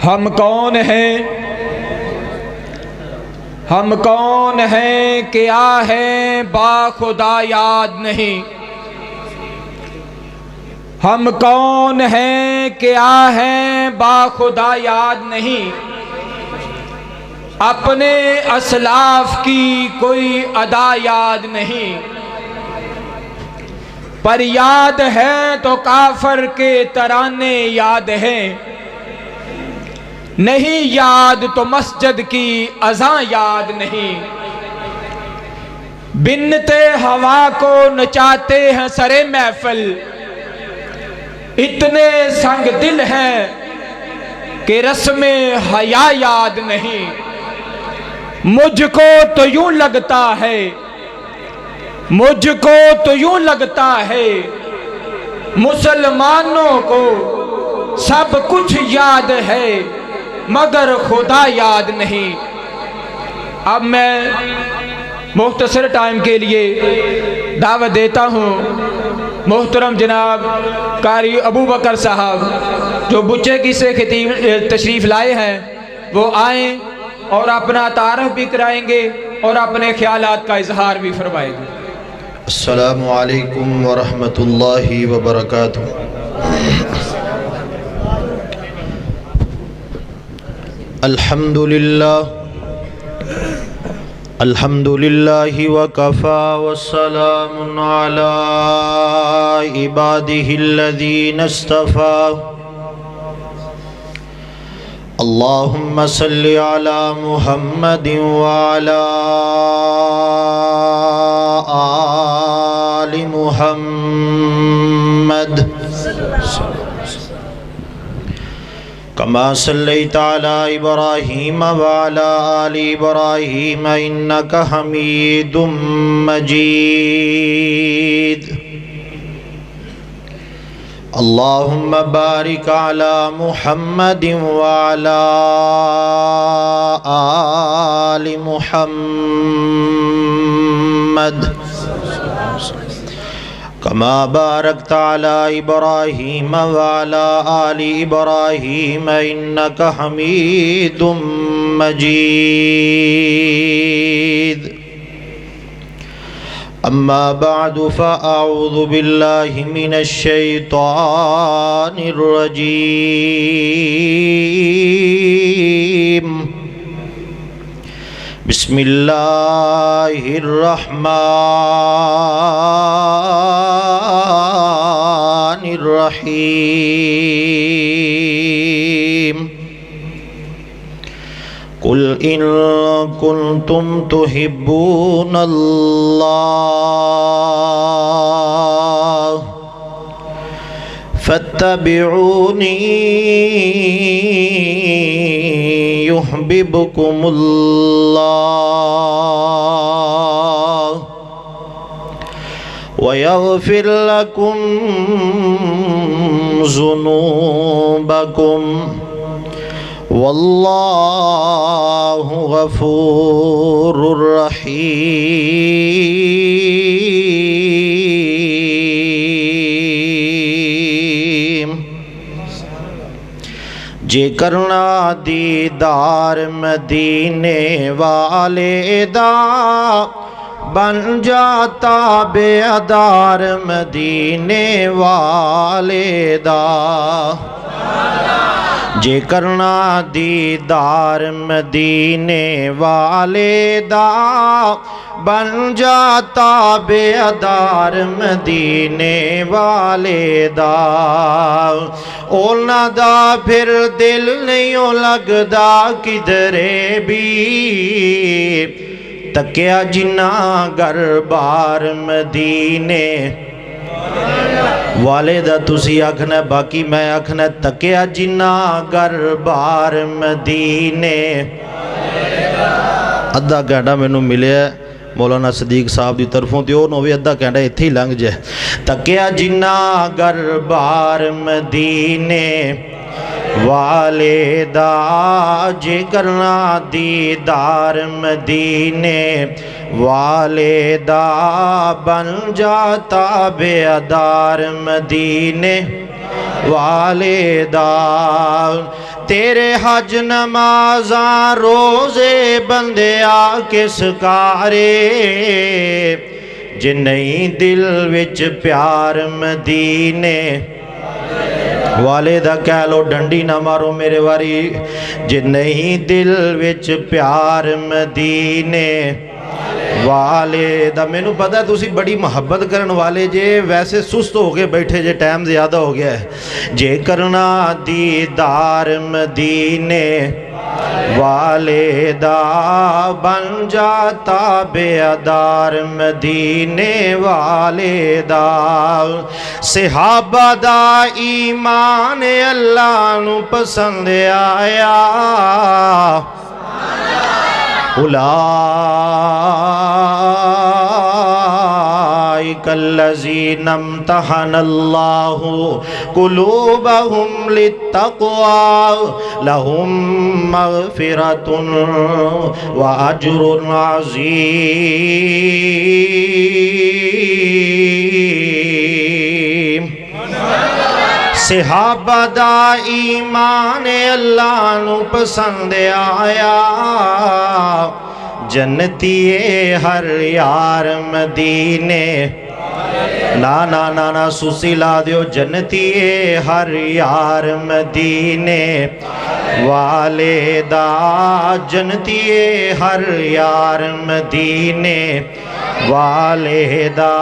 ہم کون ہیں، ہم کون ہیں، کیا ہے با خدا یاد نہیں۔ ہم کون ہیں، کیا ہیں با خدا یاد نہیں۔ اپنے اسلاف کی کوئی ادا یاد نہیں، پر یاد ہے تو کافر کے ترانے یاد ہیں، نہیں یاد تو مسجد کی اذان یاد نہیں۔ بنتے ہوا کو نچاتے ہیں سرے محفل، اتنے سنگ دل ہیں کہ رسم حیا یاد نہیں۔ مجھ کو تو یوں لگتا ہے، مجھ کو تو یوں لگتا ہے، مسلمانوں کو سب کچھ یاد ہے مگر خدا یاد نہیں۔ اب میں مختصر ٹائم کے لیے دعوت دیتا ہوں محترم جناب قاری ابو بکر صاحب جو بچے کی سے تشریف لائے ہیں، وہ آئیں اور اپنا تعارف بھی کرائیں گے اور اپنے خیالات کا اظہار بھی فرمائیں گے۔ السلام علیکم ورحمۃ اللہ وبرکاتہ۔ الحمدللہ وکفا والسلام علی عبادہ الذین اصطفیٰ۔ اللہم صلی علی محمد وعلی آل محمد کما صلیت علی ابراہیم وعلی آل ابراہیم انک حمید مجید۔ اللہم بارک علی محمد وعلی آل محمد کما بارکت علی ابراہیم وعلی آل ابراہیم انک حمید مجید۔ اما بعد فاعوذ باللہ من الشیطان الرجیم۔ بسم اللہ الرحمن الرحیم۔ قل ان کنتم تحبون اللہ فاتبعونی یحببکم اللہ ویغفر لکم ذنوبکم واللہ غفور رحیم۔ جے کرنا دیدار مدینے والے دا بن جاتا بے ادار مدینے والے دا۔ جے کرنا دیدار مدینے والے دا بن جاتا بے ادار مدینے والے دا۔ اونا دا پھر دل نہیں لگدا کدھرے بھی، تکیا جنا گر بار مدینے والے دا تسی آکھنا، باقی میں آکھنا تکیا جنا گر بار مدینے۔ ادھا گھنٹہ میں نو ملے مولانا صدیق صاحب دی طرفوں تے او نوے ادھا گھنٹہ اتھے ہی لنگ جائے۔ تکیا جنا گر بار مدینے والے دا، جے کرنا دیدار مدینے والدہ بن جاتا بیدار مدینے والدہ تیرے حج نمازاں روزے بندیا کس کارے جے نہیں دل وچ پیار مدینے والدہ کہہ لو ڈنڈی نہ مارو میرے واری جے نہیں دل وچ پیار مدینے والدہ مینوں پتہ ہے تسی بڑی محبت کرن والے جے ویسے سست ہو کے بیٹھے جے ٹائم زیادہ ہو گیا ہے جے کرنا دیدار مدینے والدہ بن جاتا بیدار مدینے والدہ صحابہ دا ایمان اللہ نو پسند آیا اولئک الذین امتحن اللہ قلوبہم للتقوی لہم مغفرۃ واجر عظیم صحابہ دا ایمان اللہ نو پسند آیا جنتی ہر یار مدینے نا سوسی لا دیو جنتی ہر یار مدینے والدہ جنتی ہر یار مدینے والدہ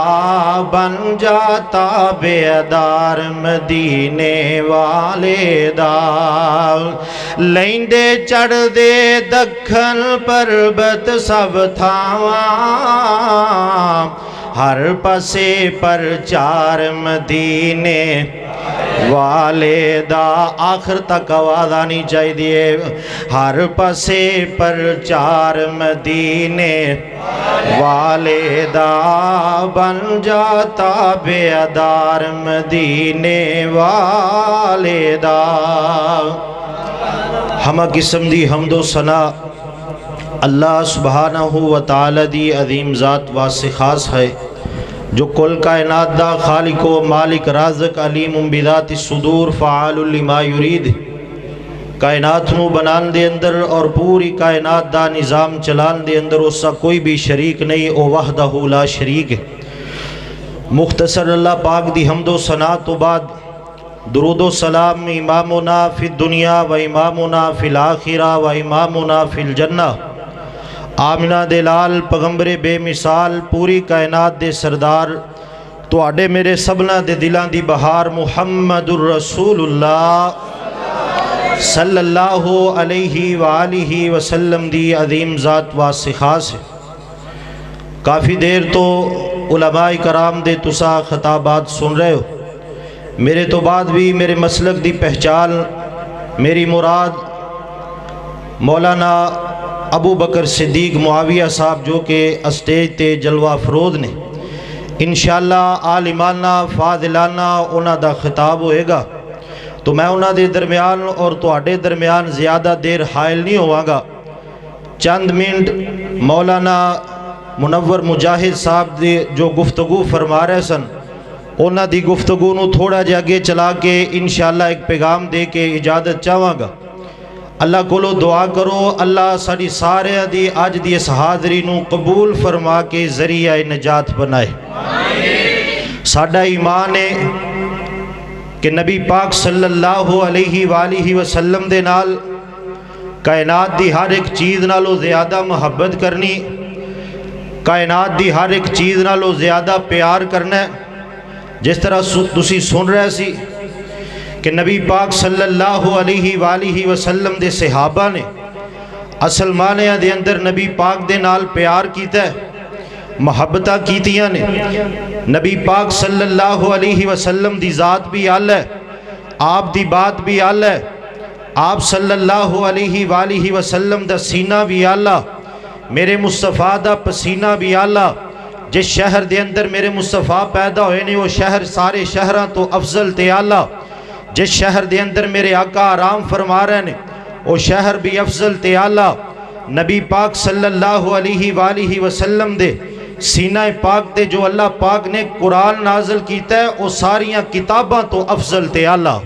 بن جاتا بیدار مدینے والدہ لیندے چڑھ دے دکھن پربت سب تھاواں ہر پسے پر چار مدینے والدہ آخر تک آواز آنی چاہیے ہر پسے پر چار مدینے والدہ بن جاتا بیدار مدینے والدہ ہمہ قسم دی حمد و ثنا اللہ سبحانہ و تعالی دی عظیم ذات واسطے خاص ہے جو کل کائنات دا خالق و مالک رازق علیم بذات الصدور فعال لما یرید کائنات نو بنان دے اندر اور پوری کائنات دا نظام چلان دے اندر اس کا کوئی بھی شریک نہیں او وحدہ لا شریک ہے مختصر اللہ پاک دی حمد و ثنا تو بعد درود و سلام امامنا فی الدنیا و امامنا فی الآخرہ و امامنا فی الجنہ آمنہ دے لال پیغمبر بے مثال پوری کائنات دے سردار تو آڈے میرے سبنا دے دلان دی بہار محمد الرسول اللہ صلی اللہ علیہ وآلہ وسلم دی عظیم ذات واسطے خاص ہے کافی دیر تو علماء کرام دے تسا خطابات سن رہے ہو میرے تو بعد بھی میرے مسلک دی پہچان میری مراد مولانا ابو بکر صدیق معاویہ صاحب جو کہ اسٹیج تے جلوہ افروز نے انشاءاللہ عالمانہ فاضلانہ انہاں دا خطاب ہوئے گا تو میں انہاں دے درمیان اور تواڈے درمیان زیادہ دیر حائل نہیں ہوا گا چند منٹ مولانا منور مجاہد صاحب دے جو گفتگو فرما رہے سن انہاں دی گفتگو نو تھوڑا جا آگے چلا کے انشاءاللہ ایک پیغام دے کے اجازت چاہواں گا اللہ کولو دعا کرو اللہ ساری سارے دی آج دی اس حاضری نو قبول فرما کے ذریعہ نجات بنائے ساڈا ایمان ہے کہ نبی پاک صلی اللہ علیہ وآلہ وسلم دے نال کائنات دی ہر ایک چیز نالو زیادہ محبت کرنی کائنات دی ہر ایک چیز نالو زیادہ پیار کرنا ہے جس طرح تسی سن رہے سی کہ نبی پاک صلی اللہ علیہ وآلہ وسلم دے صحابہ نے اصل معنی دے اندر نبی پاک دے نال پیار کیتا ہے محبتہ کیتیاں نے نبی پاک صلی اللہ علیہ وسلم دی ذات بھی آل ہے آپ دی بات بھی آل ہے آپ صلی اللہ علیہ وآلہ وسلم دا سینہ بھی آلہ میرے مصطفیٰ دا پسینہ بھی آلہ جس شہر دے اندر میرے مصطفیٰ پیدا ہوئے نہیں وہ شہر سارے شہران تو افضل تے آلہ جس شہر دے اندر میرے آقا آرام فرما رہے ہیں وہ شہر بھی افضل تے آلہ نبی پاک صلی اللہ علیہ وآلہ وسلم دے سینہ پاک تے جو اللہ پاک نے قرآن نازل کیتا ہے وہ ساریاں کتاباں تو افضل تے اعلیٰ.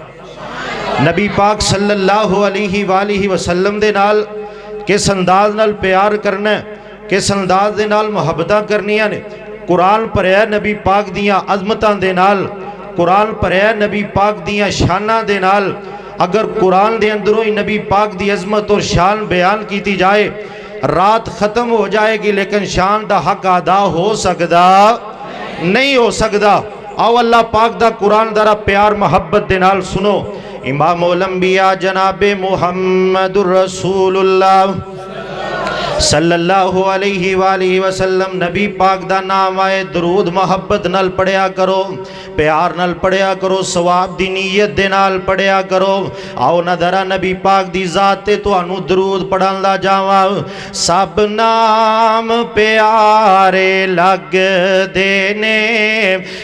نبی پاک صلی اللہ علیہ وآلہ وسلم دے نال کس انداز نال پیار کرنا ہے, کس انداز دے نال محبتاں کرنیاں نے. قرآن پڑھیا نبی پاک دیاں عظمتاں دے نال, قرآن پڑھیا نبی پاک دیاں شاناں دے نال. اگر قرآن دے اندروں ہی نبی پاک دی عظمت اور شان بیان کیتی جائے رات ختم ہو جائے گی, لیکن شان دا حق ادا ہو سکدا نہیں ہو سکدا. آؤ اللہ پاک دا قرآن ذرا پیار محبت دے نال سنو. امام الانبیاء جناب محمد الرسول اللہ صلی اللہ علیہ وآلہ وسلم نبی پاک دا نام آئے درود محبت نال پڑھیا کرو, پیار نال پڑھیا کرو, ثواب دی نیت دے نال پڑھیا کرو. آؤ نہ ذرا نبی پاک دی ذات تے تانوں درود پڑھن لا جاواں. سب نام پیارے لگ دینے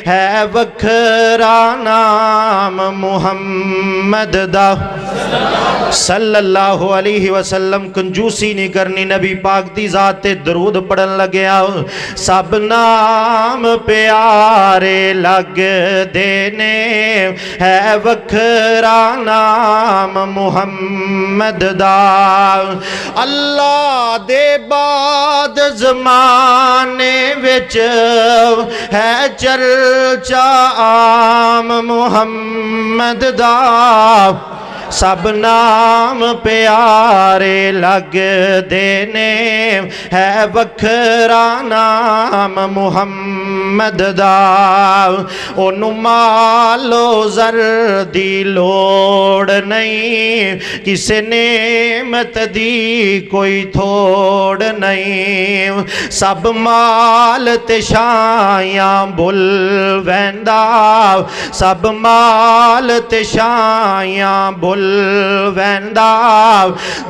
ہے وکھرا نام محمد دا صلی اللہ علیہ وسلم. کنجوسی نہیں کرنی, نبی پاک دی ذات تے درود پڑھن لگیا. سب نام پیارے لگ دینے ہے وکھرا نام محمد دا. اللہ دے بعد زمانے وچ ہے چرچا عام محمد دا. سب نام پیارے لگ دینے ہے وکھرا نام محمد دا. اونوں مالو زر دی لوڑ نہیں, کسے نعمت دی کوئی تھوڑ نہیں. سب مال تے شایاں بل ویندا, سب مال تے شایاں بل ویندا.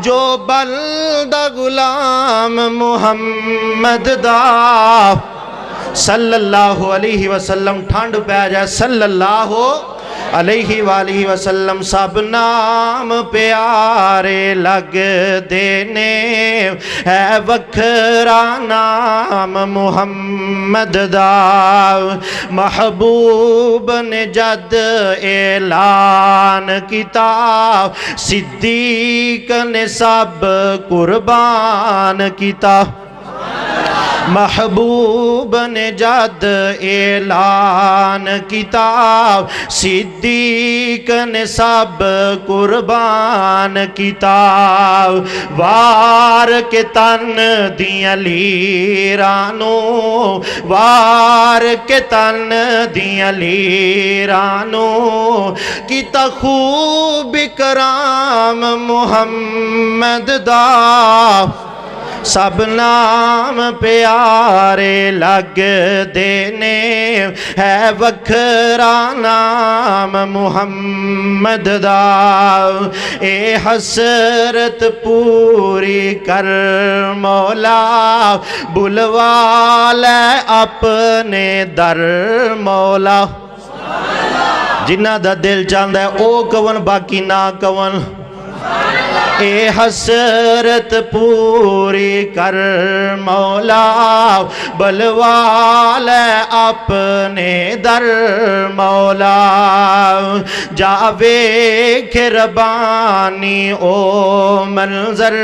جو بندہ غلام محمد دا صلی اللہ علیہ وسلم. ٹھنڈ پہ جائے صلی اللہ علیہ وآلہ وسلم. سب نام پیارے لگ دینے ہے وکھرا نام محمد دا. محبوب نے جد اعلان کیتا, صدیق نے سب قربان کیتا. محبوب نے جد اعلان کیتا, صدیق نے سب قربان کیتا. وار کے تن دیاں لیرانوں, وار کے تن دیاں لیرانوں, کیتا خوب کرام محمد دا. سب نام پیارے لگ دینے ہے وکھرا نام محمد دا. اے حسرت پوری کر مولا, بلوا لے اپنے در مولا. جنہ دا دل چاہتا ہے او کون, باقی نہ کون. اے حسرت پوری کر مولا, بلوا لے اپنے در مولا. جا ویکھ ربانی او منظر,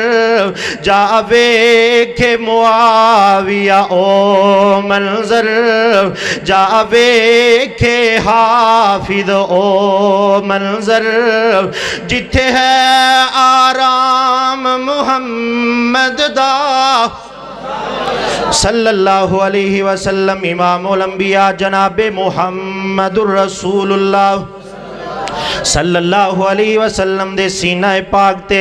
جا ویکھ معاویہ او منظر, جا ویکھ حافظ او منظر. جتھے ہے آرام محمد دا صلی اللہ علیہ وسلم. امام الانبیاء جناب محمد الرسول اللہ صلی اللہ علیہ وسلم دے سینہ پاک تے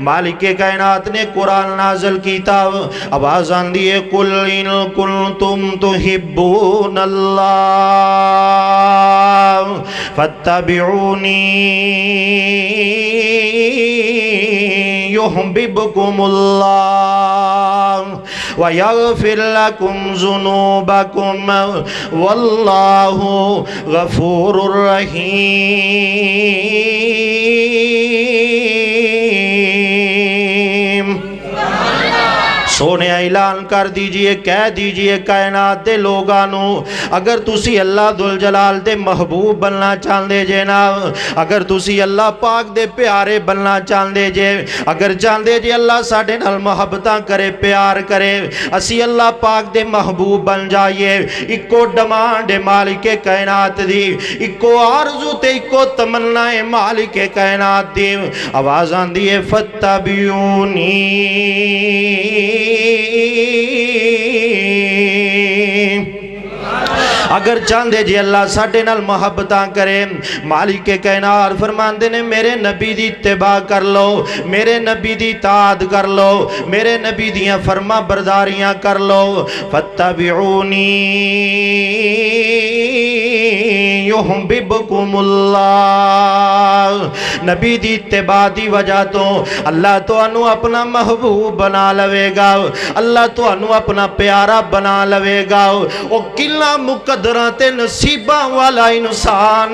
مالک کائنات نے قرآن نازل کیتا. آواز آندی ہے قل ان کنتم تحبون اللہ فاتبعونی یحببکم اللہ ویغفر لکم ذنوبکم واللہ غفور رحیم. سونے اعلان کر دیجئے کہہ دیجئے کائنات دے لوگانو اگر تسی اللہ ذوالجلال دے محبوب بننا چاہندے جے نا اگر تسی اللہ پاک دے پیارے بننا چاہندے جے اگر چاہندے جے اللہ ساڈے نال محبتاں کرے پیار کرے اسی اللہ پاک دے محبوب بن جائیے اکو ڈمانڈ مالک کائنات دی اکو آرزو تے اکو تمنا مالک کائنات دی آواز آندی ہے فتبیونی اگر چاندے جی اللہ ساڈے نال محبتاں کرے مالک کائنات فرماندے نے میرے نبی دی اتباع کر لو میرے نبی دی اطاعت کر لو میرے نبی دیاں فرما برداریاں کر لو فتبعونی یحببکم اللہ نبی دی اتباع دی وجہ تو اللہ تو انو اپنا محبوب بنا لوے گا اللہ تو انو اپنا پیارا بنا لوے گا او کلا مقدرات نصیبہ والا انسان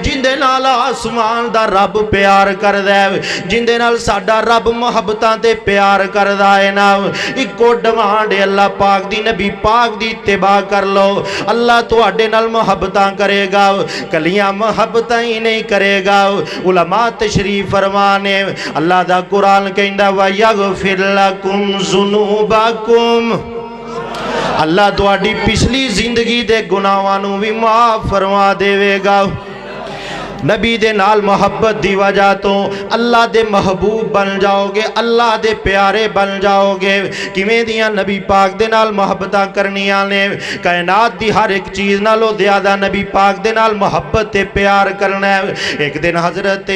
جندے نال آسمان دا رب پیار کر دے جندے نال ساڈا رب محبتاں تے پیار کر دائے نا اکو ڈمانڈ اللہ پاک دی نبی پاک دی اتباع کر لو اللہ تو اڈے نال محبتاں کرے گا کلیاں محبتاں ہی نہیں کرے گا علماء تشریف فرمانے اللہ دا قرآن کہندا وَيَغْفِرْ لَكُمْ ذُنُوبَكُمْ اللہ تو اڈی پچھلی زندگی دے گناہانوں بھی معاف فرما دے گا نبی دے نال محبت دی وجہ تو اللہ دے محبوب بن جاؤ گے اللہ دے پیارے بن جاؤ گے کیویں دیاں نبی پاک دے نال محبتاں کرنیاں نے کائنات دی ہر ایک چیز نالوں زیادہ نبی پاک دے نال محبت تے پیار کرنا ہے ایک دن حضرت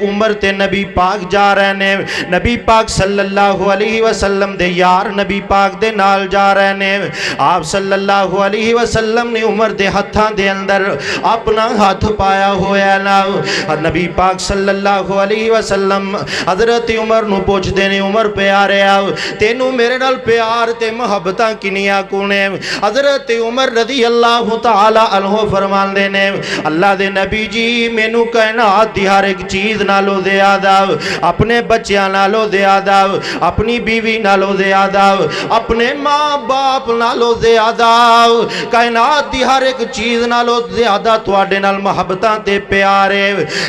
عمر تے نبی پاک جا رہے نے نبی پاک صلی اللہ علیہ وسلم دے یار نبی پاک دے نال جا رہے نے آپ صلی اللہ علیہ وسلم نے عمر دے ہتھاں دے اندر اپنا ہاتھ پایا ہویا نبی پاک صلی اللہ علیہ وسلم حضرت عمر نو پوچھ دینے عمر پیارے آؤ تینو میرے نال پیار تے محبتاں کنیا کونے حضرت عمر رضی اللہ تعالی عنہ فرمان دینے اللہ دے نبی جی مینو کائنات دی ہر ایک چیز نالو زیادہ اپنے بچیاں نالو زیادہ اپنی بیوی نالو زیادہ اپنے ماں باپ نالو زیادہ کائنات دی ہر ایک چیز نالو زیادہ تواڈے نال محبتاں تے پیارے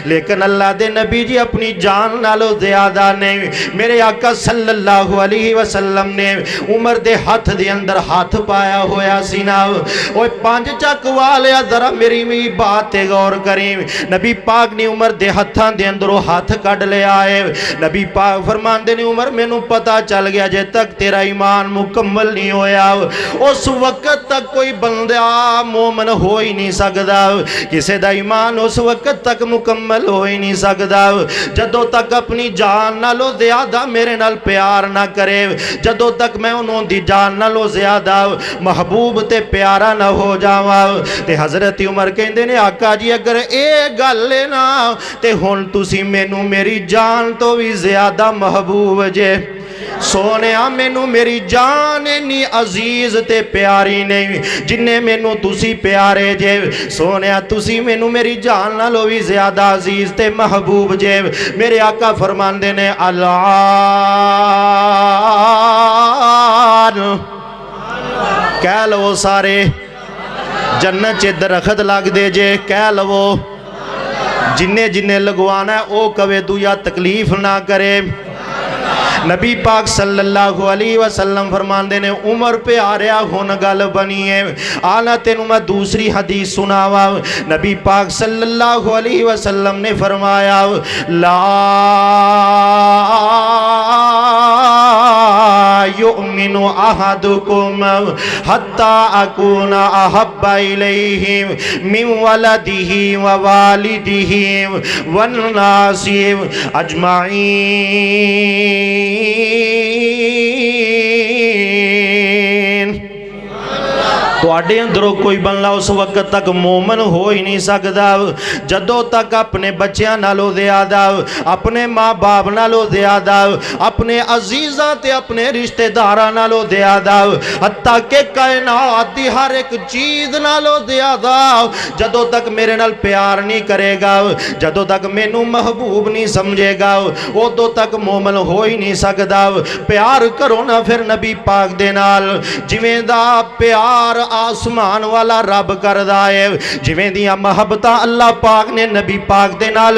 لیکن اللہ دے نبی جی اپنی جان نالو زیادہ نہیں میرے آقا صلی اللہ علیہ وسلم نے عمر دے ہاتھ دے اندر ہاتھ پایا ہویا سینا اوہ پانچ چک والیا ذرا میری بات غور کریں نبی پاک نے عمر دے ہاتھاں دے اندر ہاتھ کڑ لے آئے نبی پاک فرمان دے نے عمر میں نو پتا چل گیا جے تک تیرا ایمان مکمل نہیں ہویا اس وقت تک کوئی بندہ مومن ہو ہی نہیں سکدا کسے دا ایمان اس وقت تک مکمل ہو ہی نہیں سکدا جدوں تک اپنی جان نالو زیادہ میرے نال پیار نہ کرے جدوں تک میں انہوں دی جان نالو زیادہ محبوب تے پیارا نہ ہو جاواں تے حضرت عمر کہندے نے آقا جی اگر اے گل ہے نا تے ہن تسی مینوں میری جان تو بھی زیادہ محبوب جے سونیا مینوں میری جان انی عزیز تے پیاری نہیں جنہیں مینوں تسی پیارے جے سونیا تسی مینوں میری جان نالوں بھی زیادہ عزیز تے محبوب جے میرے آقا فرماندے نے اللہ کہہ لو سارے جنت چے درخت لگ دے جے کہہ لو جنہیں جنہیں لگوانا ہے او کوے تو یا تکلیف نہ کرے نبی پاک صلی اللہ علیہ وسلم فرمان دینے عمر پہ آریا ہون گل بنی ہے آنا تینوں میں دوسری حدیث سناوا نبی پاک صلی اللہ علیہ وسلم نے فرمایا لا یؤمن احدکم حتی اکون احب الیہ من ولدہ ووالدہ والناس اجمعین تو ਤੁਹਾਡੇ ਅੰਦਰੋਂ ਕੋਈ ਬੰਦਾ ਉਸ ਵਕਤ ਤੱਕ ਮੂਮਨ ਹੋ ਹੀ ਨਹੀਂ ਸਕਦਾ ਜਦੋਂ ਤੱਕ ਆਪਣੇ ਬੱਚਿਆਂ ਨਾਲੋਂ ਜ਼ਿਆਦਾ, ਆਪਣੇ ਮਾਂ-ਬਾਪ ਨਾਲੋਂ ਜ਼ਿਆਦਾ, ਆਪਣੇ ਅਜ਼ੀਜ਼ਾਂ ਤੇ ਆਪਣੇ ਰਿਸ਼ਤੇਦਾਰਾਂ ਨਾਲੋਂ ਜ਼ਿਆਦਾ, ਹੱਤਾ ਕਿ ਕਾਇਨਾਤ ਦੀ ਹਰ ਇੱਕ ਚੀਜ਼ ਨਾਲੋਂ ਜ਼ਿਆਦਾ ਜਦੋਂ ਤੱਕ ਮੇਰੇ ਨਾਲ ਪਿਆਰ ਨਹੀਂ ਕਰੇਗਾ, ਜਦੋਂ ਤੱਕ ਮੈਨੂੰ ਮਹਿਬੂਬ ਨਹੀਂ ਸਮਝੇਗਾ, ਉਦੋਂ ਤੱਕ ਮੂਮਨ ਹੋ ਹੀ ਨਹੀਂ ਸਕਦਾ। ਪਿਆਰ ਕਰੋ ਨਾ ਫਿਰ ਨਬੀ ਪਾਕ ਦੇ ਨਾਲ, ਜਿਵੇਂ ਦਾ ਪਿਆਰ ਆਸਮਾਨ ਵਾਲਾ ਰੱਬ ਕਰਦਾ ਹੈ, ਜਿਵੇਂ ਦੀਆਂ ਮੁਹੱਬਤਾਂ ਅੱਲਾਹ ਪਾਕ ਨੇ ਨਬੀ ਪਾਕ ਦੇ ਨਾਲ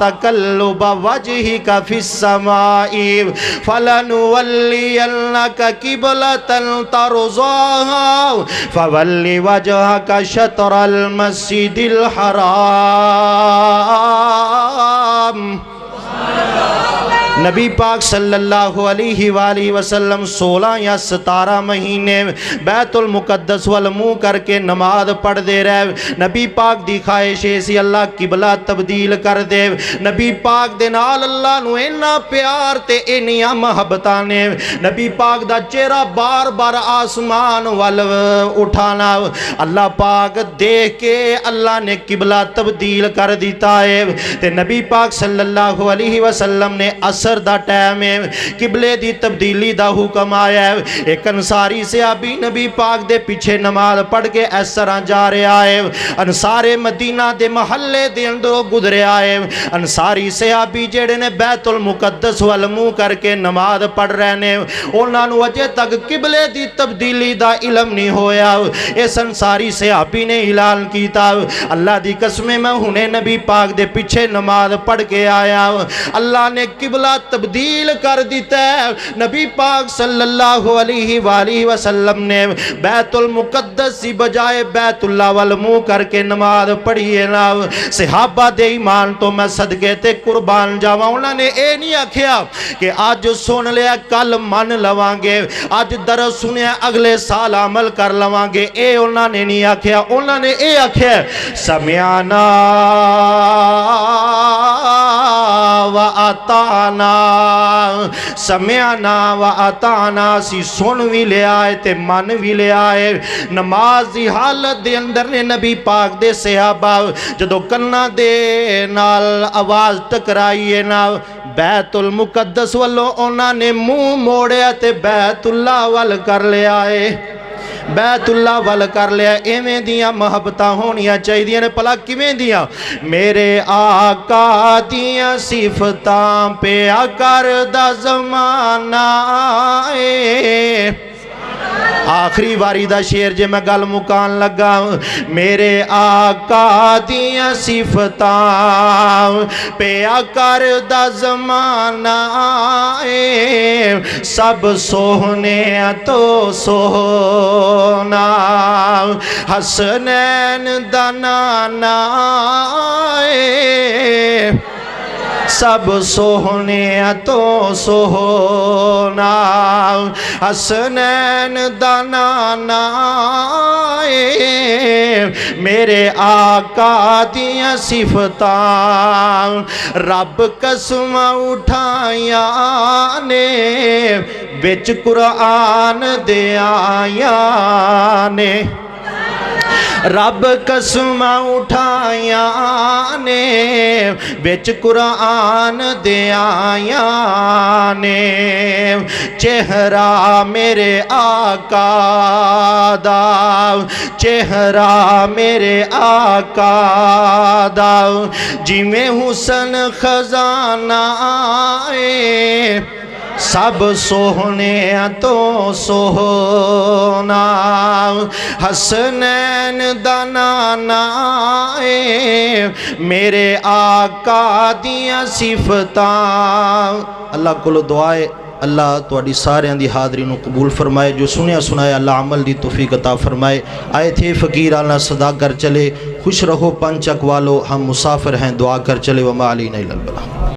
تقلب وجهك في السماء فلنولينك قبلة ترضاها فول وجهك شطر المسجد الحرام۔ نبی پاک صلی اللہ علیہ وآلہ وسلم 16 یا 17 مہینے بیت المقدس والمو کر کے نماز پڑھ دے رہے۔ نبی پاک دی خواہش سی اللہ قبلہ تبدیل کر دے۔ نبی پاک دے نال اللہ نو اینا پیار تے اینیاں محبتاں نے نبی پاک دا چہرہ بار بار آسمان وال اٹھانا۔ اللہ پاک دیکھ کے اللہ نے قبلہ تبدیل کر دیتا ہے تے نبی پاک صلی اللہ علیہ وسلم نے اثر دا ٹائم ہے قبلے دی تبدیلی دا حکم آیا ہے۔ ایک انصاری صحابی نبی پاک دے پیچھے نماز پڑھ کے اس طرح جا رہا ہے۔ انصار مدینہ دے محلے دے اندروں گزرے آئے۔ انصاری صحابی جڑے نے بیت المقدس والمو کر کے نماز پڑھ رہے نے انہاں نوں اجے تک قبلے دی تبدیلی دا علم نہیں ہویا۔ اس انصاری صحابی نے اعلان کیتا اللہ دی قسم میں ہنے نبی پاک دے پیچھے نماز پڑھ کے آیا اللہ نے قبلہ تبدیل کر دیتا ہے۔ نبی پاک صلی اللہ علیہ وآلہ وسلم نے بیت المقدس سی بجائے بیت اللہ والمو کر کے نماز پڑھی ہے نا۔ صحابہ دے ایمان تو میں صدقے تے قربان جاواں انہوں نے اے نہیں آکھیا کہ آج سن لیا کل من لوانگے آج درس سنیا اگلے سال عمل کر لوانگے اے انہوں نے نہیں آکھیا۔ انہوں نے اے آکھیا سمعنا وَأَطَعْنَا سمعنا وَأَطَعْنَا سی سن بھی لے آئے تے من بھی لے آئے۔ نماز دی حالت دے اندر نے نبی پاک دے صحابہ جدو کنہ دے نال آواز ٹکرائیے نا بیت المقدس والوں انہاں نے منہ موڑیا تے بیت اللہ وال کر لے آئے۔ بیت اللہ وال کر لیا ایویں دیاں محبتاں ہونیاں چاہی دیاں نے پلا کیویں دیاں میرے آقا دیاں صفتاں پہ کر دا زمانہ آخری واری دا شیر جے میں گل مکان لگا میرے آقا دیاں صفتاں پہ کر دا زمانہ سب سوہنے تو سوہنا حسنین دا نانا سب سوہنے تو سوہنا حسنین دا نانا میرے آقا دیاں صفتاں رب قسم اٹھائیاں نے بچ قرآن دے آیاں نے رب قسم اٹھائیاں نے بچ قرآن دے آیاں نے چہرہ میرے آقا دا چہرہ میرے آقا دا جی میں حسن خزانہ سب سوہنے تو سوہنا حسنین دا نانا میرے آقا دیاں صفتاں۔ اللہ کو دعائے اللہ تواڈی ساریاں دی حاضری نو قبول فرمائے جو سنیا سنایا اللہ عمل دی توفیق عطا فرمائے۔ آئے تھے فقیرانہ صدا کر چلے خوش رہو پنچک والو ہم مسافر ہیں دعا کر چلے وما علینا الا البلاغ۔